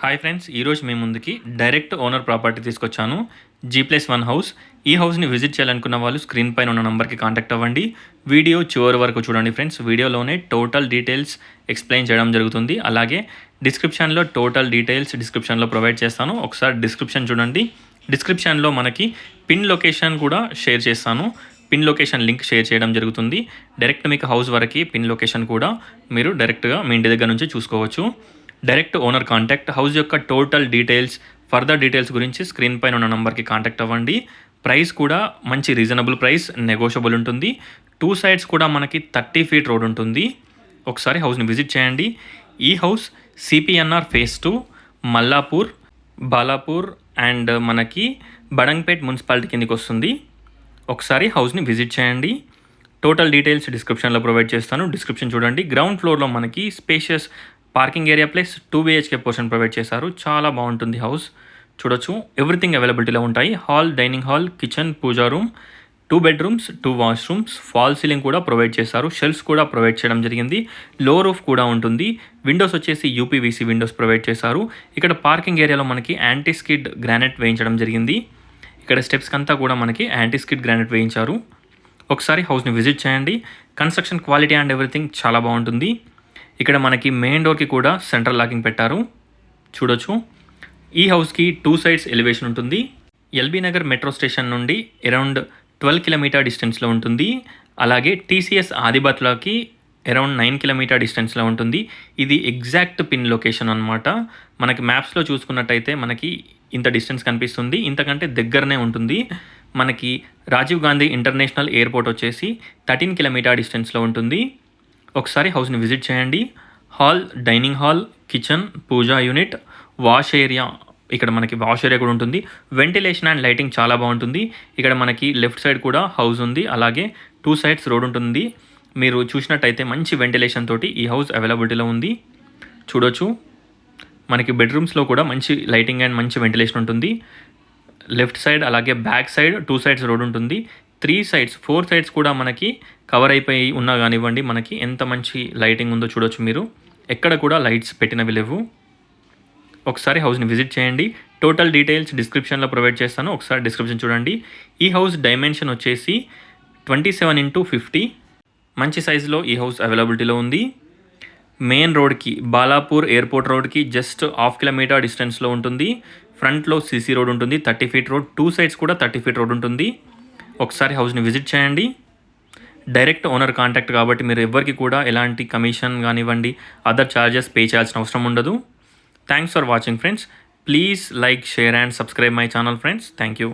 Hi friends, ఈరోజు మీ ముందుకి direct owner property తీసుకొచ్చాను. G+1 house. ఈ హౌస్ని విజిట్ చేయాలనుకున్న వాళ్ళు స్క్రీన్ పైన ఉన్న నంబర్కి కాంటాక్ట్ అవ్వండి. వీడియో చివరి వరకు చూడండి ఫ్రెండ్స్. వీడియోలోనే టోటల్ డీటెయిల్స్ ఎక్స్ప్లెయిన్ చేయడం జరుగుతుంది. అలాగే డిస్క్రిప్షన్లో టోటల్ డీటెయిల్స్ డిస్క్రిప్షన్లో ప్రొవైడ్ చేస్తాను. ఒకసారి డిస్క్రిప్షన్ చూడండి. డిస్క్రిప్షన్లో మనకి పిన్ లొకేషన్ కూడా షేర్ చేస్తాను. పిన్ లొకేషన్ లింక్ షేర్ చేయడం జరుగుతుంది. డైరెక్ట్ మీకు హౌస్ వరకు పిన్ లొకేషన్ కూడా మీరు డైరెక్ట్గా మీ ఇంటి దగ్గర నుంచి చూసుకోవచ్చు. డైరెక్ట్ ఓనర్ కాంటాక్ట్, హౌస్ యొక్క టోటల్ డీటెయిల్స్, ఫర్దర్ డీటెయిల్స్ గురించి స్క్రీన్ పైన ఉన్న నంబర్కి కాంటాక్ట్ అవ్వండి. ప్రైస్ కూడా మంచి రీజనబుల్ ప్రైస్, నెగోషియబుల్ ఉంటుంది. 2 సైడ్స్ కూడా మనకి 30 ఫీట్ రోడ్ ఉంటుంది. ఒకసారి హౌస్ని విజిట్ చేయండి. ఈ house CPNR Phase 2, Mallapur, Balapur and మనకి బడంగ్పేట్ మున్సిపాలిటీ కిందకి వస్తుంది. ఒకసారి హౌస్ని విజిట్ చేయండి. టోటల్ డీటెయిల్స్ డిస్క్రిప్షన్లో ప్రొవైడ్ చేస్తాను. డిస్క్రిప్షన్ చూడండి. గ్రౌండ్ ఫ్లోర్లో మనకి spacious parking area plus 2 BHK portion provide చేశారు. చాలా బాగుంటుంది హౌస్. చూడొచ్చు, ఎవ్రీథింగ్ అవైలబిలిటీలో ఉంటాయి. Hall, dining hall, kitchen, pooja room, 2 bedrooms, 2 washrooms, fall ceiling కూడా ప్రొవైడ్ చేశారు. షెల్ఫ్స్ కూడా ప్రొవైడ్ చేయడం జరిగింది. లో రూఫ్ కూడా ఉంటుంది. విండోస్ వచ్చేసి UPVC విండోస్ ప్రొవైడ్ చేశారు. ఇక్కడ పార్కింగ్ ఏరియాలో మనకి యాంటీ స్కిడ్ గ్రానైట్ వేయించడం జరిగింది. ఇక్కడ స్టెప్స్కి అంతా కూడా మనకి యాంటీ స్కిడ్ గ్రానైట్ వేయించారు. ఒకసారి హౌస్ని విజిట్ చేయండి. కన్స్ట్రక్షన్ క్వాలిటీ అండ్ ఎవ్రీథింగ్ చాలా బాగుంటుంది. ఇక్కడ మనకి మెయిన్ డోర్కి కూడా సెంట్రల్ లాకింగ్ పెట్టారు. చూడొచ్చు, ఈ హౌస్కి 2 సైడ్స్ ఎలివేషన్ ఉంటుంది. LB నగర్ మెట్రో స్టేషన్ నుండి అరౌండ్ 12 కిలోమీటర్ డిస్టెన్స్లో ఉంటుంది. అలాగే TCS ఆదిబట్లకి అరౌండ్ 9 కిలోమీటర్ డిస్టెన్స్లో ఉంటుంది. ఇది ఎగ్జాక్ట్ పిన్ లొకేషన్ అనమాట. మనకి మ్యాప్స్లో చూసుకున్నట్టయితే మనకి ఇంత డిస్టెన్స్ కనిపిస్తుంది. ఇంతకంటే దగ్గరనే ఉంటుంది. మనకి రాజీవ్ గాంధీ ఇంటర్నేషనల్ ఎయిర్పోర్ట్ వచ్చేసి 13 కిలోమీటర్ డిస్టెన్స్లో ఉంటుంది. ఒకసారి హౌస్ని విజిట్ చేయండి. హాల్, డైనింగ్ హాల్, కిచెన్, పూజా యూనిట్, వాష్ ఏరియా, ఇక్కడ మనకి వాష్ ఏరియా కూడా ఉంటుంది. వెంటిలేషన్ అండ్ లైటింగ్ చాలా బాగుంటుంది. ఇక్కడ మనకి లెఫ్ట్ సైడ్ కూడా హౌస్ ఉంది. అలాగే 2 సైడ్స్ రోడ్ ఉంటుంది. మీరు చూసినట్టయితే మంచి వెంటిలేషన్ తోటి ఈ హౌస్ అవైలబిలిటీలో ఉంది. చూడొచ్చు, మనకి బెడ్రూమ్స్లో కూడా మంచి లైటింగ్ అండ్ మంచి వెంటిలేషన్ ఉంటుంది. లెఫ్ట్ సైడ్ అలాగే బ్యాక్ సైడ్ 2 సైడ్స్ రోడ్ ఉంటుంది. 3 సైడ్స్ 4 సైడ్స్ కూడా మనకి కవర్ అయిపోయి ఉన్నా కానివ్వండి, మనకి ఎంత మంచి లైటింగ్ ఉందో చూడొచ్చు మీరు. ఎక్కడ కూడా లైట్స్ పెట్టినవి లేవు. ఒకసారి హౌస్ని విజిట్ చేయండి. టోటల్ డీటెయిల్స్ డిస్క్రిప్షన్లో ప్రొవైడ్ చేస్తాను. ఒకసారి డిస్క్రిప్షన్ చూడండి. ఈ హౌస్ డైమెన్షన్ వచ్చేసి 27x50. మంచి సైజులో ఈ హౌస్ అవైలబిలిటీలో ఉంది. మెయిన్ రోడ్కి, బాలాపూర్ ఎయిర్పోర్ట్ రోడ్కి జస్ట్ 1/2 కిలోమీటర్ డిస్టెన్స్లో ఉంటుంది. ఫ్రంట్లో CC రోడ్ ఉంటుంది, 30 ఫీట్ రోడ్. 2 సైడ్స్ కూడా 30 ఫీట్ రోడ్ ఉంటుంది. ఒకసారి హౌస్ని విజిట్ చేయండి. డైరెక్ట్ ఓనర్ కాంటాక్ట్ కాబట్టి మీరు ఎవరికి కూడా ఎలాంటి కమిషన్ కానివ్వండి, అదర్ ఛార్జెస్ పే చేయాల్సిన అవసరం ఉండదు. Thanks for watching friends. Please like, share and subscribe my channel friends. Thank you.